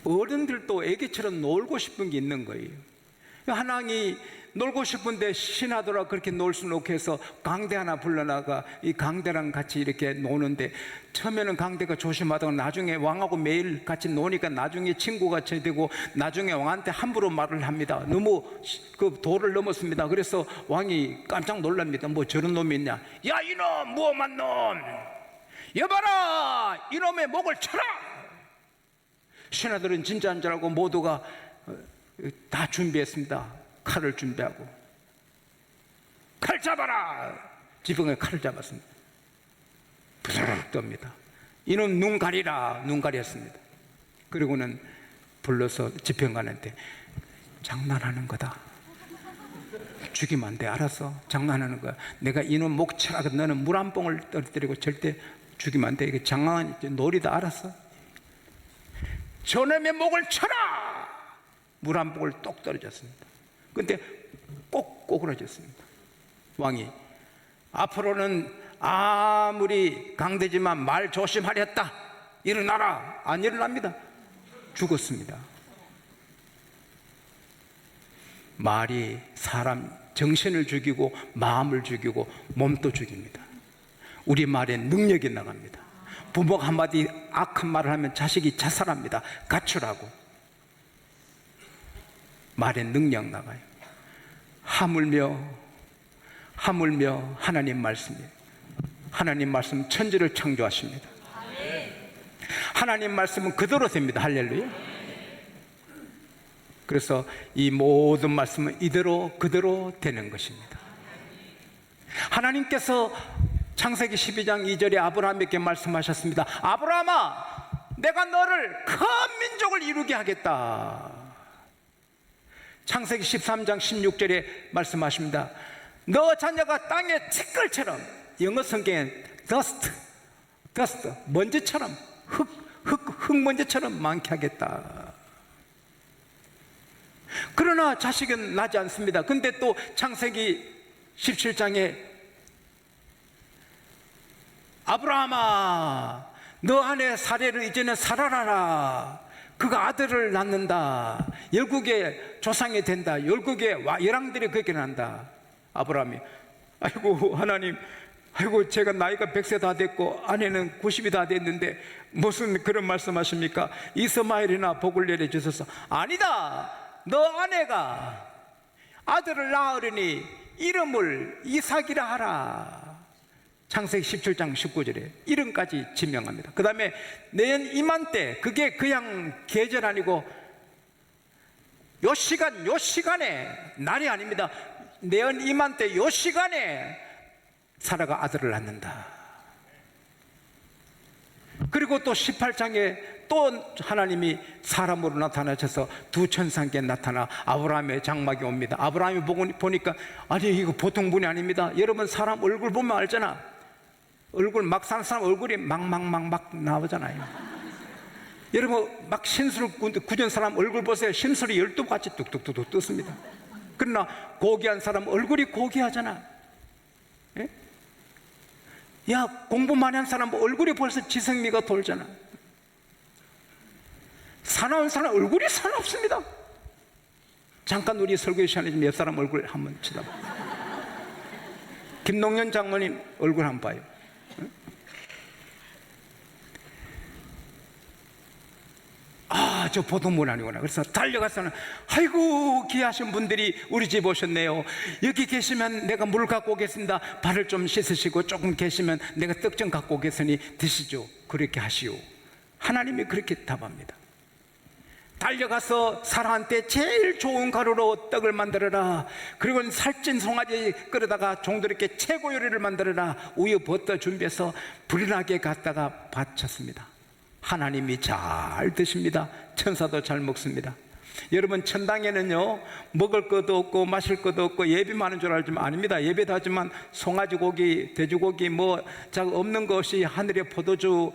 어른들도 애기처럼 놀고 싶은 게 있는 거예요. 하나님이 놀고 싶은데 신하더라 그렇게 놀 수는 없게 해서 강대 하나 불러나가 이 강대랑 같이 이렇게 노는데, 처음에는 강대가 조심하다가 나중에 왕하고 매일 같이 노니까 나중에 친구가 되고 나중에 왕한테 함부로 말을 합니다. 너무 그 도를 넘었습니다. 그래서 왕이 깜짝 놀랍니다. 뭐 저런 놈이 있냐? 야, 이놈 무엄한 놈, 여봐라, 이놈의 목을 쳐라. 신하들은 진짜인 줄 알고 모두가 다 준비했습니다. 칼을 준비하고, 칼 잡아라. 지붕에 칼을 잡았습니다. 부스럭 떱니다. 이놈 눈 가리라. 눈 가렸습니다. 그리고는 불러서 지평관한테, 장난하는 거다. 죽이면 안 돼. 알았어? 장난하는 거야. 내가 이놈 목 쳐라. 너는 물 한 봉을 떨어뜨리고 절대 죽이면 안 돼. 이게 장난한 놀이다. 알았어? 저놈의 목을 쳐라. 물 한 봉을 똑 떨어졌습니다. 근데 꼭 꼬꾸라졌습니다. 왕이 앞으로는 아무리 강대지만 말 조심하렸다. 일어나라. 안 일어납니다. 죽었습니다. 말이 사람 정신을 죽이고 마음을 죽이고 몸도 죽입니다. 우리 말에 능력이 나갑니다. 부모가 한마디 악한 말을 하면 자식이 자살합니다. 가출하고. 말에 능력 나가요. 하물며 하나님 말씀이에요. 하나님 말씀 천지를 창조하십니다. 하나님 말씀은 그대로 됩니다. 할렐루야. 그래서 이 모든 말씀은 이대로 그대로 되는 것입니다. 하나님께서 창세기 12장 2절에 아브라함에게 말씀하셨습니다. 아브라함아, 내가 너를 큰 민족을 이루게 하겠다. 창세기 13장 16절에 말씀하십니다. 너 자녀가 땅의 티끌처럼, 영어 성경에 dust, 먼지처럼, 흙먼지처럼 많게 하겠다. 그러나 자식은 나지 않습니다. 근데 또 창세기 17장에 아브라함아, 너 아내 사례를 이제는 살아라라. 그가 아들을 낳는다. 열국의 조상이 된다. 열국의 열왕들이 그렇게 난다. 아브라함이, 아이고 하나님, 아이고 제가 나이가 100세 다 됐고 아내는 90이 다 됐는데 무슨 그런 말씀하십니까? 이스마엘이나 복을 내려 주소서. 아니다. 너 아내가 아들을 낳으려니 이름을 이삭이라 하라. 창세기 17장 19절에 이름까지 지명합니다. 그 다음에 내년 이맘때, 그게 그냥 계절 아니고 요 시간에, 날이 아닙니다. 내년 이맘때 요 시간에 사라가 아들을 낳는다. 그리고 또 18장에 또 하나님이 사람으로 나타나셔서 두 천사께 나타나 아브라함의 장막에 옵니다. 아브라함이 보니까, 아니 이거 보통 분이 아닙니다. 여러분 사람 얼굴 보면 알잖아. 얼굴 막 사는 사람 얼굴이 막 나오잖아요. 여러분 막 신술 굳은 사람 얼굴 보세요. 신술이 12가지 뚝뚝뚝 떴습니다. 그러나 고귀한 사람 얼굴이 고귀하잖아. 예? 야, 공부 많이 한 사람 얼굴이 벌써 지성미가 돌잖아. 사나운 사람 얼굴이 사납습니다. 잠깐 우리 설교 시간에 좀 옆 사람 얼굴 한번 쳐다봐. 김농현 장모님 얼굴 한번 봐요. 아, 저 보통 분 아니구나. 그래서 달려가서는, 아이고 귀하신 분들이 우리 집 오셨네요. 여기 계시면 내가 물 갖고 오겠습니다. 발을 좀 씻으시고 조금 계시면 내가 떡 좀 갖고 오겠으니 드시죠. 그렇게 하시오. 하나님이 그렇게 답합니다. 달려가서 사라한테 제일 좋은 가루로 떡을 만들어라. 그리고 살찐 송아지 끌어다가 종들에게 최고 요리를 만들어라. 우유 버터 준비해서 불이 나게 갖다가 바쳤습니다. 하나님이 잘 드십니다. 천사도 잘 먹습니다. 여러분 천당에는요, 먹을 것도 없고 마실 것도 없고 예배만 하는 줄 알지만 아닙니다. 예배도 하지만 송아지 고기, 돼지고기 뭐 없는 것이 하늘의 포도주,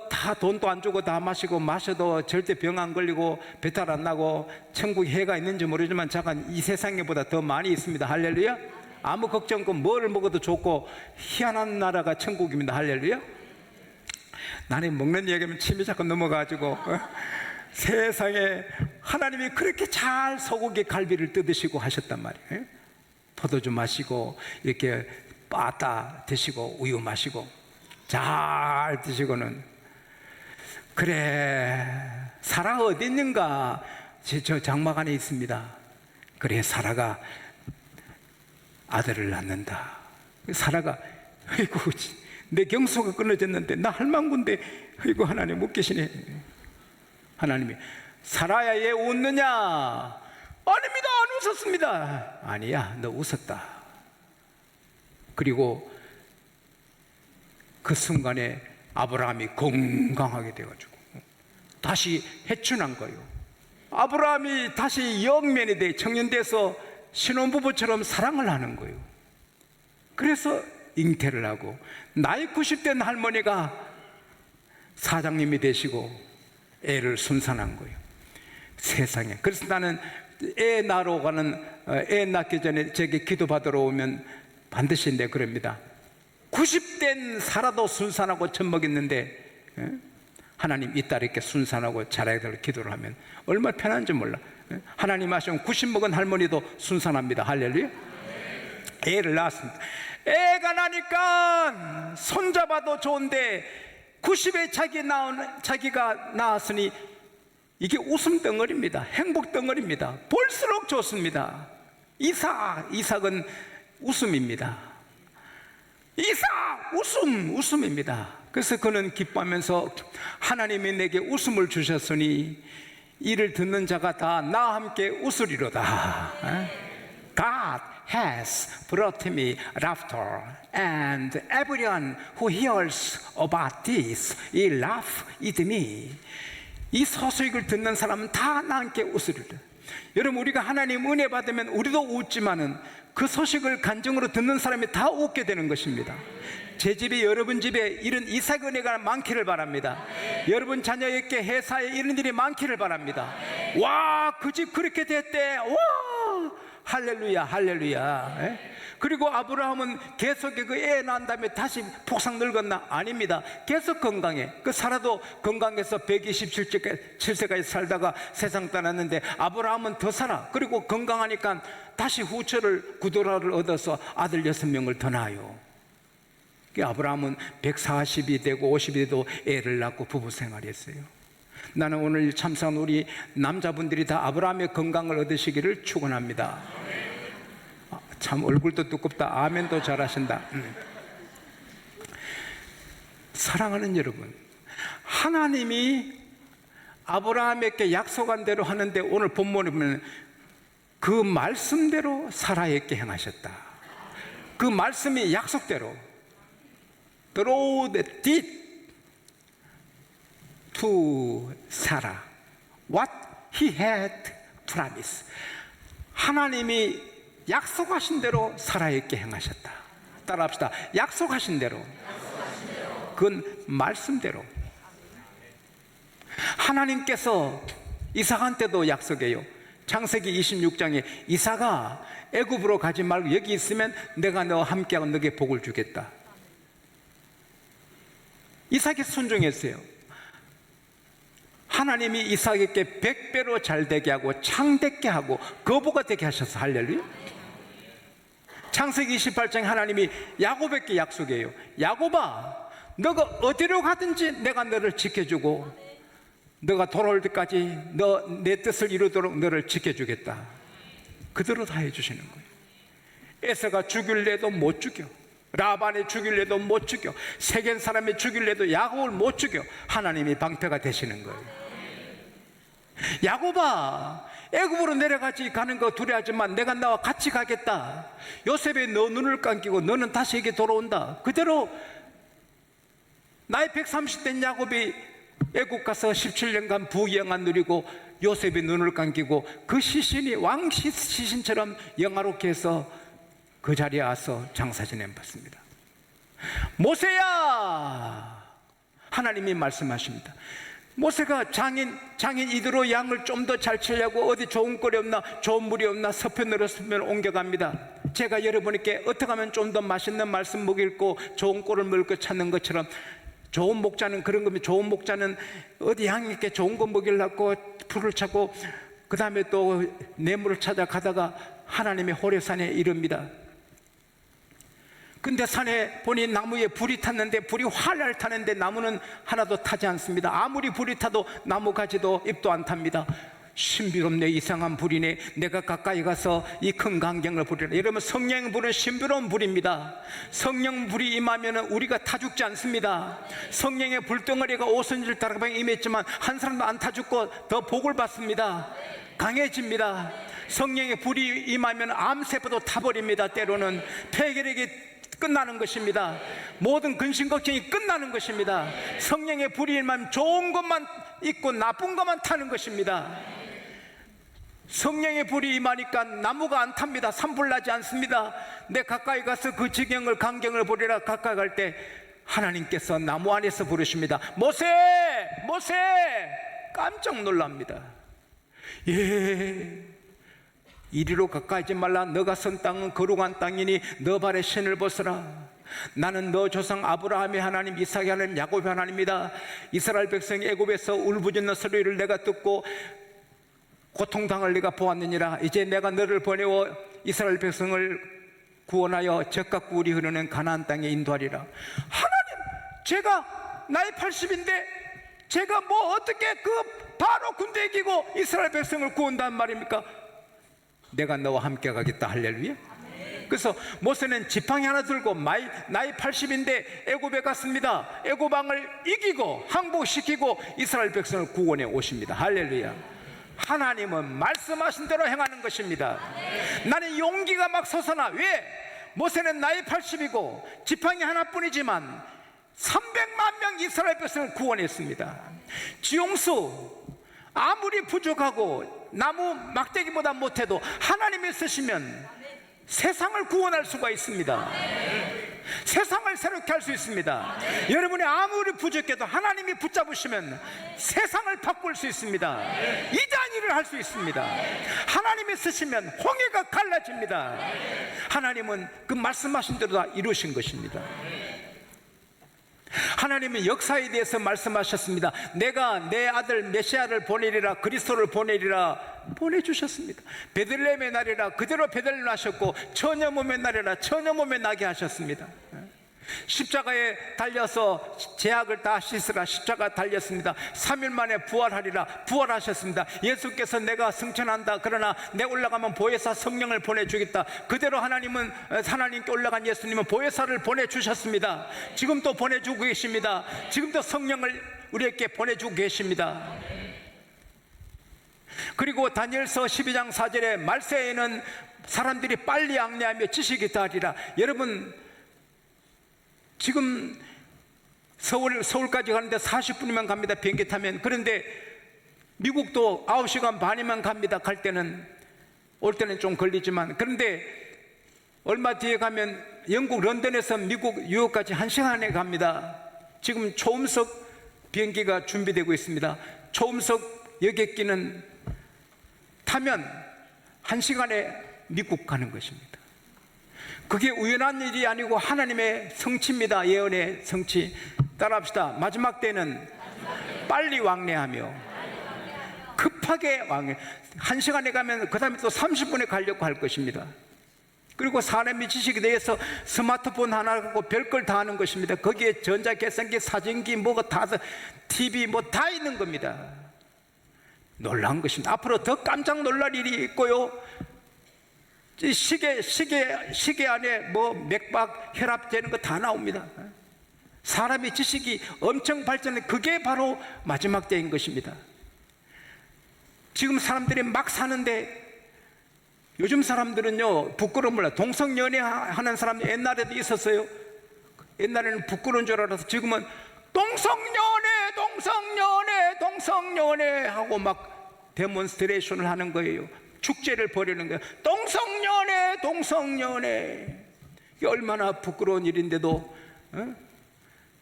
다 돈도 안 주고 다 마셔도 절대 병 안 걸리고 배탈 안 나고 천국에 해가 있는지 모르지만 잠깐 이 세상에보다 더 많이 있습니다. 할렐루야. 아무 걱정 없고 뭘 먹어도 좋고 희한한 나라가 천국입니다. 할렐루야. 나는 먹는 얘기하면 침이 자꾸 넘어가지고 세상에 하나님이 그렇게 잘 소고기 갈비를 뜯으시고 하셨단 말이에요. 포도주 마시고 이렇게 빠따 드시고 우유 마시고 잘 드시고는, 그래 사라가 어디 있는가? 저 장막 안에 있습니다. 그래 사라가 아들을 낳는다. 사라가 아이고 내 경소가 끊어졌는데 나 할망구인데 아이고 하나님 못 계시네. 하나님이 사라야 얘 웃느냐? 아닙니다, 안 웃었습니다. 아니야, 너 웃었다. 그리고 그 순간에 아브라함이 건강하게 돼가지고 다시 해춘한 거예요. 아브라함이 다시 영면이 돼 청년돼서 신혼부부처럼 사랑을 하는 거예요. 그래서 잉태를 하고 나이 90된 할머니가 사장님이 되시고 애를 순산한 거예요. 세상에. 그래서 나는 애 낳으러 가는, 애 낳기 전에 제게 기도받으러 오면 반드시 내 그럽니다. 90된 사라도 순산하고 젖먹였는데 하나님 이 딸 이렇게 순산하고 자라게 될 기도를 하면 얼마나 편한지 몰라. 하나님 하시면 90 먹은 할머니도 순산합니다. 할렐루야. 애를 낳았습니다. 애가 나니까 손잡아도 좋은데 90에 자기가 낳았으니 이게 웃음 덩어리입니다. 행복 덩어리입니다. 볼수록 좋습니다. 이삭은 웃음입니다. 이삭 웃음입니다. 그래서 그는 기뻐하면서 하나님이 내게 웃음을 주셨으니 이를 듣는 자가 다 나와 함께 웃으리로다. God has brought me laughter, and everyone who hears about this will laugh with me. 이 소식을 듣는 사람은 다 나와 함께 웃으리로다. 여러분, 우리가 하나님 은혜 받으면 우리도 웃지만은 그 소식을 간증으로 듣는 사람이 다 웃게 되는 것입니다. 제 집에, 여러분 집에 이런 이삭 은혜가 많기를 바랍니다. 여러분 자녀에게 회사에 이런 일이 많기를 바랍니다. 와, 그 집 그렇게 됐대. 와, 할렐루야, 할렐루야. 그리고 아브라함은 계속 그 애 낳은 다음에 다시 폭삭 늙었나? 아닙니다. 계속 건강해. 그 사라도 건강해서 127세까지 살다가 세상 떠났는데 아브라함은 더 살아. 그리고 건강하니까 다시 후처를 구도라를 얻어서 아들 6명을 더 낳아요. 아브라함은 140이 되고 50이 돼도 애를 낳고 부부 생활했어요. 나는 오늘 참석한 우리 남자분들이 다 아브라함의 건강을 얻으시기를 축원합니다. 참 얼굴도 두껍다. 아멘도 잘하신다. 사랑하는 여러분, 하나님이 아브라함에게 약속한 대로 하는데 오늘 본문에 보면 그 말씀대로 사라에게 행하셨다. 그 말씀이 약속대로 through the deed to Sarah what he had promised. 하나님이 약속하신 대로 사라에게 행하셨다. 따라합시다. 약속하신 대로. 그건 말씀대로. 하나님께서 이삭한테도 약속해요. 창세기 26장에 이삭아, 애굽으로 가지 말고 여기 있으면 내가 너와 함께하고 너에게 복을 주겠다. 이삭이 순종했어요. 하나님이 이삭에게 100배로 잘 되게 하고 창대케 하고 거부가 되게 하셔서 할렐루야. 창세기 28장에 하나님이 야곱에게 약속해요. 야곱아, 너가 어디로 가든지 내가 너를 지켜주고 너가 돌아올 때까지 내 뜻을 이루도록 너를 지켜주겠다. 그대로 다 해주시는 거예요. 에서가 죽일래도 못 죽여, 라반이 죽일래도 못 죽여, 세겜 사람이 죽일래도 야곱을 못 죽여. 하나님이 방패가 되시는 거예요. 야곱아, 애굽으로 내려가지 가는 거 두려워하지만 내가 나와 같이 가겠다. 요셉이 너 눈을 감기고 너는 다시 에게 돌아온다. 그대로 나이 130된 야곱이 애굽 가서 17년간 부영안 누리고 요셉이 눈을 감기고 그 시신이 왕 시신처럼 영화롭게 해서 그 자리에 와서 장사 지내봤습니다. 모세야, 하나님이 말씀하십니다. 모세가 장인 이대로 양을 좀 더 잘 치려고 어디 좋은 꼴이 없나, 좋은 물이 없나 서편으로 서편 옮겨갑니다. 제가 여러분께 어떻게 하면 좀 더 맛있는 말씀 먹일고 좋은 꼴을 먹을 것 찾는 것처럼 좋은 목자는 그런 겁니다. 좋은 목자는 어디 양에게 좋은 거 먹이려고 풀을 차고 그 다음에 또 뇌물을 찾아가다가 하나님의 호레산에 이릅니다. 근데 산에 보니 나무에 불이 탔는데 불이 활활 타는데 나무는 하나도 타지 않습니다. 아무리 불이 타도 나무 가지도 잎도 안 탑니다. 신비롭네, 이상한 불이네. 내가 가까이 가서 이 큰 광경을 보리라. 여러분, 성령의 불은 신비로운 불입니다. 성령 불이 임하면 우리가 타 죽지 않습니다. 성령의 불덩어리가 오선지를 따라가 임했지만 한 사람도 안 타 죽고 더 복을 받습니다. 강해집니다. 성령의 불이 임하면 암세포도 타버립니다. 때로는 폐결핵이 끝나는 것입니다. 모든 근심 걱정이 끝나는 것입니다. 성령의 불이 임하면 좋은 것만 있고 나쁜 것만 타는 것입니다. 성령의 불이 임하니까 나무가 안 탑니다. 산불 나지 않습니다. 내 가까이 가서 그 지경을 광경을 보리라. 가까이 갈 때 하나님께서 나무 안에서 부르십니다. 모세, 모세. 깜짝 놀랍니다. 예, 이리로 가까이지 말라. 너가 선 땅은 거룩한 땅이니 너 발에 신을 벗어라. 나는 너 조상 아브라함의 하나님, 이삭의 하나님, 야곱의 하나님이다. 이스라엘 백성이 애굽에서 울부짖는 소리를 내가 듣고 고통당을 내가 보았느니라. 이제 내가 너를 보내어 이스라엘 백성을 구원하여 젖과 꿀이 흐르는 가나안 땅에 인도하리라. 하나님, 제가 나이 80인데 제가 뭐 어떻게 그 바로 군대 이기고 이스라엘 백성을 구원한단 말입니까? 내가 너와 함께 가겠다. 할렐루야. 그래서 모세는 지팡이 하나 들고 나이 80인데 애굽에 갔습니다. 애굽 왕을 이기고 항복시키고 이스라엘 백성을 구원해 오십니다. 할렐루야. 하나님은 말씀하신 대로 행하는 것입니다. 나는 용기가 막 솟아나. 왜? 모세는 나이 80이고 지팡이 하나뿐이지만 300만 명 이스라엘 백성을 구원했습니다. 지용수 아무리 부족하고 나무 막대기보다 못해도 하나님이 쓰시면 세상을 구원할 수가 있습니다. 세상을 새롭게 할 수 있습니다. 여러분이 아무리 부족해도 하나님이 붙잡으시면 세상을 바꿀 수 있습니다. 이단 일을 할 수 있습니다. 하나님이 쓰시면 홍해가 갈라집니다. 하나님은 그 말씀하신 대로 다 이루신 것입니다. 하나님은 역사에 대해서 말씀하셨습니다. 내가 내 아들 메시아를 보내리라, 그리스도를 보내리라 보내주셨습니다. 베들레헴의 날이라 그대로 베들레헴 나셨고 처녀 몸의 날이라 처녀 몸에 나게 하셨습니다. 십자가에 달려서 죄악을 다 씻으라. 십자가 달렸습니다. 3일 만에 부활하리라. 부활하셨습니다. 예수께서 내가 승천한다. 그러나 내 올라가면 보혜사 성령을 보내주겠다. 그대로 하나님께 올라간 예수님은 보혜사를 보내주셨습니다. 지금도 보내주고 계십니다. 지금도 성령을 우리에게 보내주고 계십니다. 그리고 다니엘서 12장 4절에 말세에는 사람들이 빨리 앙내하며 지식이 다하리라. 여러분, 지금 서울까지 가는데 40분이면 갑니다. 비행기 타면. 그런데 미국도 9시간 반이면 갑니다. 갈 때는. 올 때는 좀 걸리지만. 그런데 얼마 뒤에 가면 영국 런던에서 미국 뉴욕까지 1시간에 갑니다. 지금 초음속 비행기가 준비되고 있습니다. 초음속 여객기는 타면 1시간에 미국 가는 것입니다. 그게 우연한 일이 아니고 하나님의 성취입니다. 예언의 성취. 따라합시다. 마지막 때는 빨리 왕래하며 급하게 왕래. 1시간에 가면 그 다음에 또 30분에 가려고 할 것입니다. 그리고 사람이 지식에 대해서 스마트폰 하나 갖고 별걸 다 하는 것입니다. 거기에 전자계산기, 사진기, 뭐가 다, TV 뭐 다 있는 겁니다. 놀라운 것입니다. 앞으로 더 깜짝 놀랄 일이 있고요. 시계 안에 뭐 맥박, 혈압 재는 거 다 나옵니다. 사람의 지식이 엄청 발전해. 그게 바로 마지막 때인 것입니다. 지금 사람들이 막 사는데 요즘 사람들은요 부끄러움을 동성연애 하는 사람이 옛날에도 있었어요. 옛날에는 부끄러운 줄 알아서 지금은 동성연애 하고 막 데몬스트레이션을 하는 거예요. 축제를 벌이는 거예요. 동성연애. 이게 얼마나 부끄러운 일인데도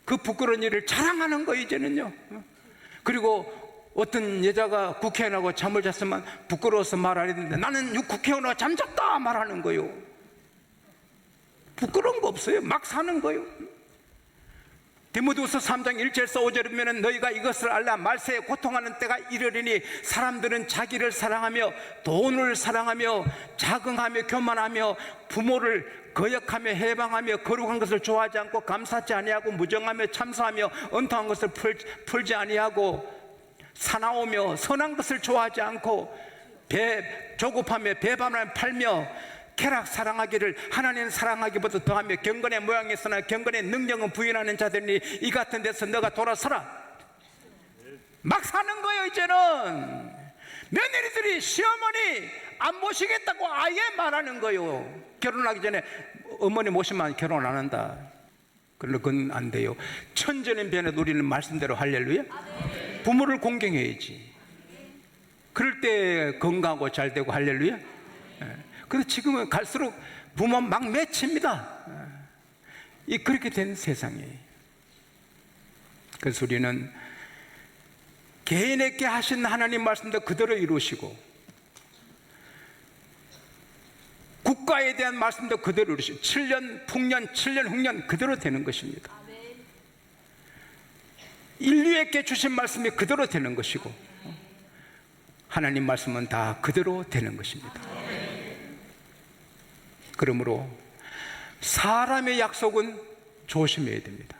그 부끄러운 일을 자랑하는 거예요 이제는요. 그리고 어떤 여자가 국회의원하고 잠을 잤으면 부끄러워서 말 안 했는데 나는 국회의원하고 잠잤다 말하는 거예요. 부끄러운 거 없어요. 막 사는 거예요. 디모데후서 3장 1절에서 5절에 보면 너희가 이것을 알라 말세에 고통하는 때가 이르리니 사람들은 자기를 사랑하며 돈을 사랑하며 자긍하며 교만하며 부모를 거역하며 해방하며 거룩한 것을 좋아하지 않고 감사치 아니하고 무정하며 참소하며 언통한 것을 풀지 아니하고 사나우며 선한 것을 좋아하지 않고 조급하며 배반을 팔며 쾌락 사랑하기를 하나님 사랑하기보다 더하며 경건의 모양이 있으나 경건의 능력은 부인하는 자들이 이 같은 데서 너가 돌아서라. 막 사는 거예요. 이제는 며느리들이 시어머니 안 모시겠다고 아예 말하는 거예요. 결혼하기 전에 어머니 모시면 결혼 안 한다. 그건 안 돼요. 천전인 변에도 우리는 말씀대로 할렐루야. 부모를 공경해야지. 그럴 때 건강하고 잘 되고 할렐루야. 그래서 지금은 갈수록 부모 막 맺힙니다. 그렇게 된 세상이에요. 그래서 우리는 개인에게 하신 하나님 말씀도 그대로 이루시고 국가에 대한 말씀도 그대로 이루시고 7년 풍년 7년 흉년 그대로 되는 것입니다. 인류에게 주신 말씀이 그대로 되는 것이고 하나님 말씀은 다 그대로 되는 것입니다. 그러므로 사람의 약속은 조심해야 됩니다.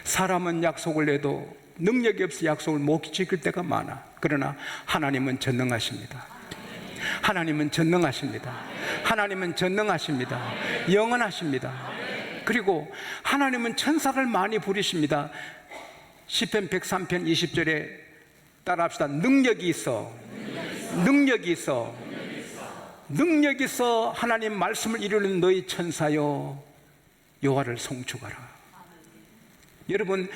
사람은 약속을 내도 능력이 없어 약속을 못 지킬 때가 많아. 그러나 하나님은 전능하십니다. 하나님은 전능하십니다. 하나님은 전능하십니다. 영원하십니다. 그리고 하나님은 천사를 많이 부리십니다. 시편 103편 20절에 따라합시다. 능력이 있어 능력이 있어 하나님 말씀을 이루는 너희 천사여 여호와를 송축하라. 여러분,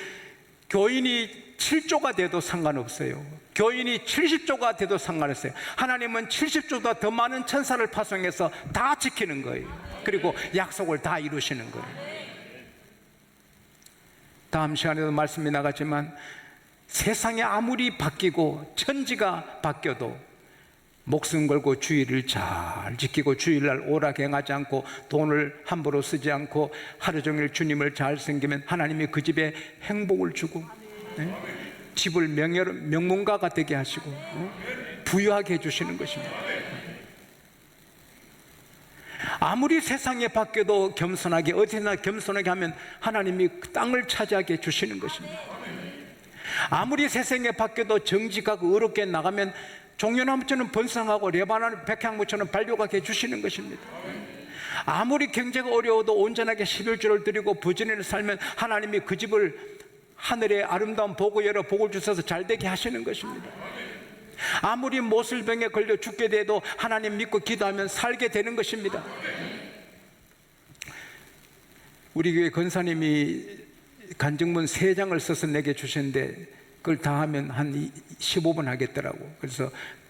교인이 7조가 돼도 상관없어요. 교인이 70조가 돼도 상관없어요. 하나님은 70조보다 더 많은 천사를 파송해서 다 지키는 거예요. 그리고 약속을 다 이루시는 거예요. 다음 시간에도 말씀이 나갔지만 세상이 아무리 바뀌고 천지가 바뀌어도 목숨 걸고 주의를 잘 지키고 주일날 오락행하지 않고 돈을 함부로 쓰지 않고 하루 종일 주님을 잘 섬기면 하나님이 그 집에 행복을 주고 집을 명문가가 되게 하시고 부유하게 해주시는 것입니다. 아무리 세상에 바뀌어도 겸손하게 어디나 겸손하게 하면 하나님이 땅을 차지하게 해주시는 것입니다. 아무리 세상에 바뀌어도 정직하고 의롭게 나가면 종려나무처럼 번성하고 레바논 백향목처럼 발효하게 해주시는 것입니다. 아무리 경제가 어려워도 온전하게 11조를 드리고 부지런히 살면 하나님이 그 집을 하늘의 아름다운 복을 열어 복을 주셔서 잘되게 하시는 것입니다. 아무리 모슬병에 걸려 죽게 돼도 하나님 믿고 기도하면 살게 되는 것입니다. 우리 교회 권사님이 간증문 3장을 써서 내게 주셨는데 그걸 다 하면 한 15분 하겠더라고. 그래서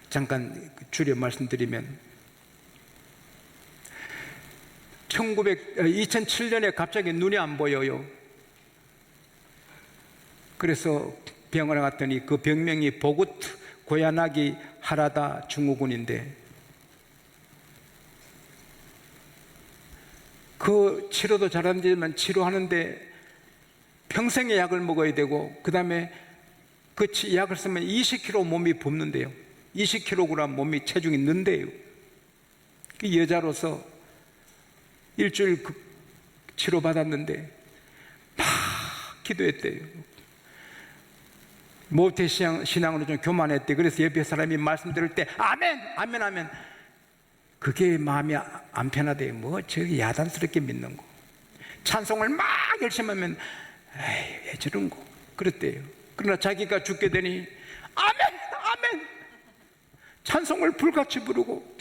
잠깐 줄여 말씀드리면 2007년에 갑자기 눈이 안 보여요. 그래서 병원에 갔더니 그 병명이 보구트 고야나기 하라다 증후군인데 그 치료도 잘하지만 치료하는데 평생의 약을 먹어야 되고 그 다음에 그 약을 쓰면 20kg 몸이 붓는데요. 20kg 몸이 체중이 는데요. 그 여자로서 일주일 치료받았는데 막 기도했대요. 모태 신앙으로 좀 교만했대. 그래서 옆에 사람이 말씀 들을 때 아멘 아멘 아멘. 그게 마음이 안 편하대요. 뭐 저기 야단스럽게 믿는 거. 찬송을 막 열심히 하면 에이 왜 저런 거 그랬대요. 그러나 자기가 죽게 되니 아멘 아멘 찬송을 불같이 부르고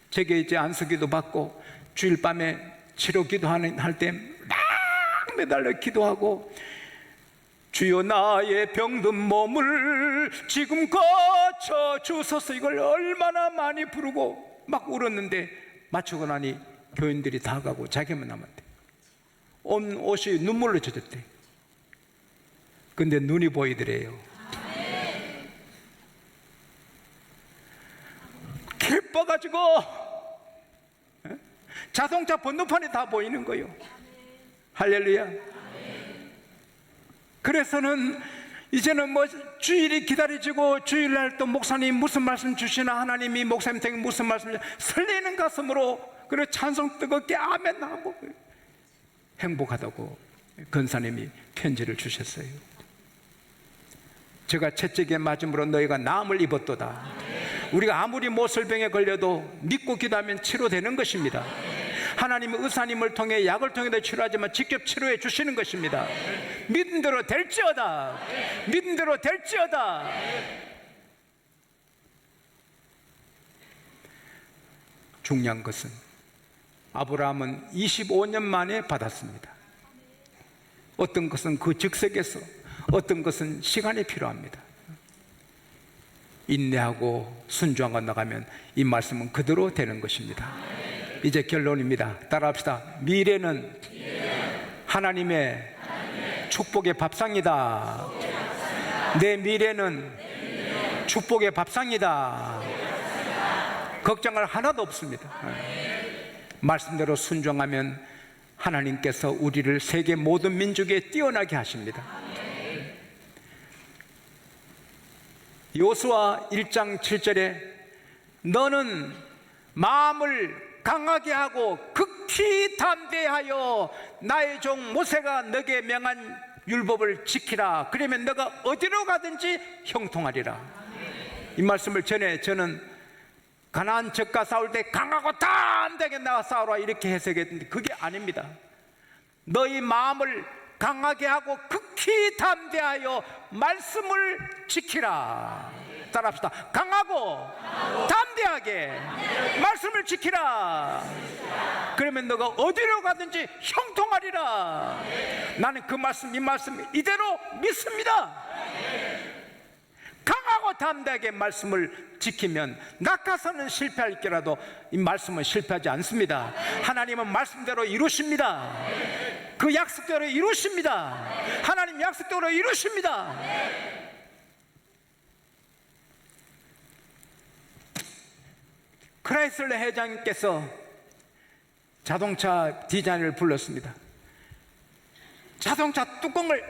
제게 이제 안수기도 받고 주일 밤에 치료 기도하는 할 때 막 매달려 기도하고 주여 나의 병든 몸을 지금 고쳐 주소서 이걸 얼마나 많이 부르고 막 울었는데 마치고 나니 교인들이 다 가고 자기만 남았대. 온 옷이 눈물로 젖었대. 근데 눈이 보이더래요. 기뻐가지고 자동차 번호판이 다 보이는 거예요. 할렐루야. 그래서는 이제는 뭐 주일이 기다려지고 주일날 또 목사님 무슨 말씀 주시나, 하나님이 목사님한테 무슨 말씀, 설레는 가슴으로 그리고 찬송 뜨겁게 아멘 하고 행복하다고 권사님이 편지를 주셨어요. 제가 채찍에 맞음으로 너희가 나음을 입었도다. 우리가 아무리 모슬병에 걸려도 믿고 기도하면 치료되는 것입니다. 하나님은 의사님을 통해 약을 통해도 치료하지만 직접 치료해 주시는 것입니다. 믿은 대로 될지어다. 믿은 대로 될지어다. 중요한 것은 아브라함은 25년 만에 받았습니다. 어떤 것은 그 즉석에서, 어떤 것은 시간이 필요합니다. 인내하고 순종하고 나가면 이 말씀은 그대로 되는 것입니다. 이제 결론입니다. 따라합시다. 미래는 하나님의 축복의 밥상이다. 내 미래는 축복의 밥상이다. 걱정할 하나도 없습니다. 말씀대로 순종하면 하나님께서 우리를 세계 모든 민족에 뛰어나게 하십니다. 요수아 1장 7절에 너는 마음을 강하게 하고 극히 담대하여 나의 종 모세가 너에게 명한 율법을 지키라. 그러면 너가 어디로 가든지 형통하리라. 이 말씀을 전에 저는 가나안 적과 싸울 때 강하고 담대하게 나가 싸우라 이렇게 해석했는데 그게 아닙니다. 너희 마음을 강하게 하고 극히 담대하여 말씀을 지키라. 따라합시다. 강하고 담대하게 말씀을 지키라. 그러면 너가 어디로 가든지 형통하리라. 나는 그 말씀, 이 말씀 이대로 믿습니다. 강하고 담대하게 말씀을 지키면 낙하산은 실패할지라도 이 말씀은 실패하지 않습니다. 하나님은 말씀대로 이루십니다. 그 약속대로 이루십니다. 하나님 약속대로 이루십니다. 크라이슬러 회장님께서 자동차 디자인을 불렀습니다. 자동차 뚜껑을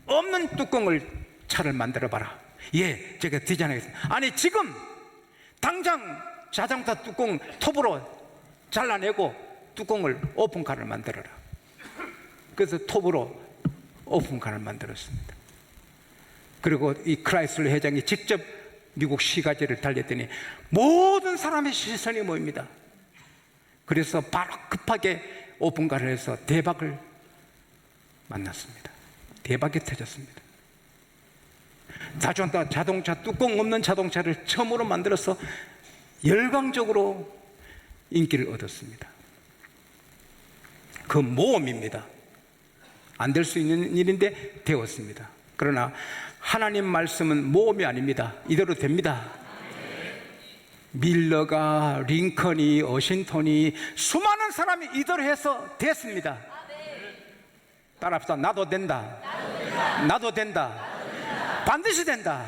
없는 뚜껑을 차를 만들어 봐라. 예, 제가 디자인하겠습니다. 아니 지금 당장 자동차 뚜껑 톱으로 잘라내고 뚜껑을 오픈카를 만들어라. 그래서 톱으로 오픈카를 만들었습니다. 그리고 이 크라이슬러 회장이 직접 미국 시가지를 달렸더니 모든 사람의 시선이 모입니다. 그래서 바로 급하게 오픈카를 해서 대박을 만났습니다. 대박이 터졌습니다. 자동차 뚜껑 없는 자동차를 처음으로 만들어서 열광적으로 인기를 얻었습니다. 그 모험입니다. 안 될 수 있는 일인데 되었습니다. 그러나 하나님 말씀은 모험이 아닙니다. 이대로 됩니다. 밀러가, 링컨이, 워싱턴이 수많은 사람이 이대로 해서 됐습니다. 따라합시다. 나도 된다. 나도 된다. 반드시 된다.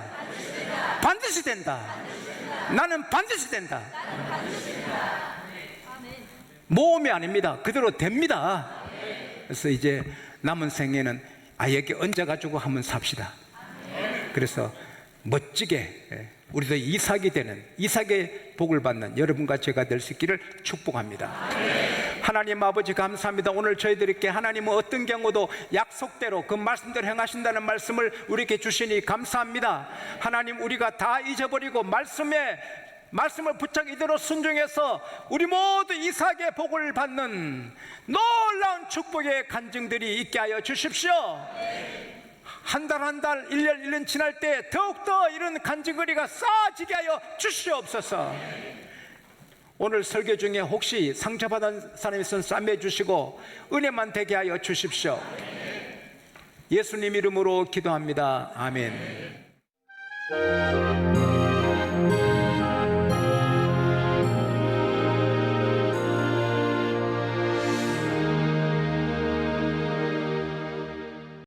반드시 된다. 나는 반드시 된다. 모험이 아닙니다. 그대로 됩니다. 그래서 이제 남은 생에는 아이에게 얹어가지고 한번 삽시다. 그래서 멋지게 우리도 이삭이 되는, 이삭의 복을 받는 여러분과 제가 될 수 있기를 축복합니다. 하나님 아버지 감사합니다. 오늘 저희들에게 하나님은 어떤 경우도 약속대로 그 말씀대로 행하신다는 말씀을 우리에게 주시니 감사합니다. 하나님, 우리가 다 잊어버리고 말씀을 부착 이대로 순종해서 우리 모두 이삭의 복을 받는 놀라운 축복의 간증들이 있게 하여 주십시오. 한 달 한 달, 1년 1년 지날 때 더욱더 이런 간증거리가 쌓아지게 하여 주시옵소서. 오늘 설교 중에 혹시 상처받은 사람이 있으면 싸매 주시고 은혜만 되게 하여 주십시오. 예수님 이름으로 기도합니다. 아멘.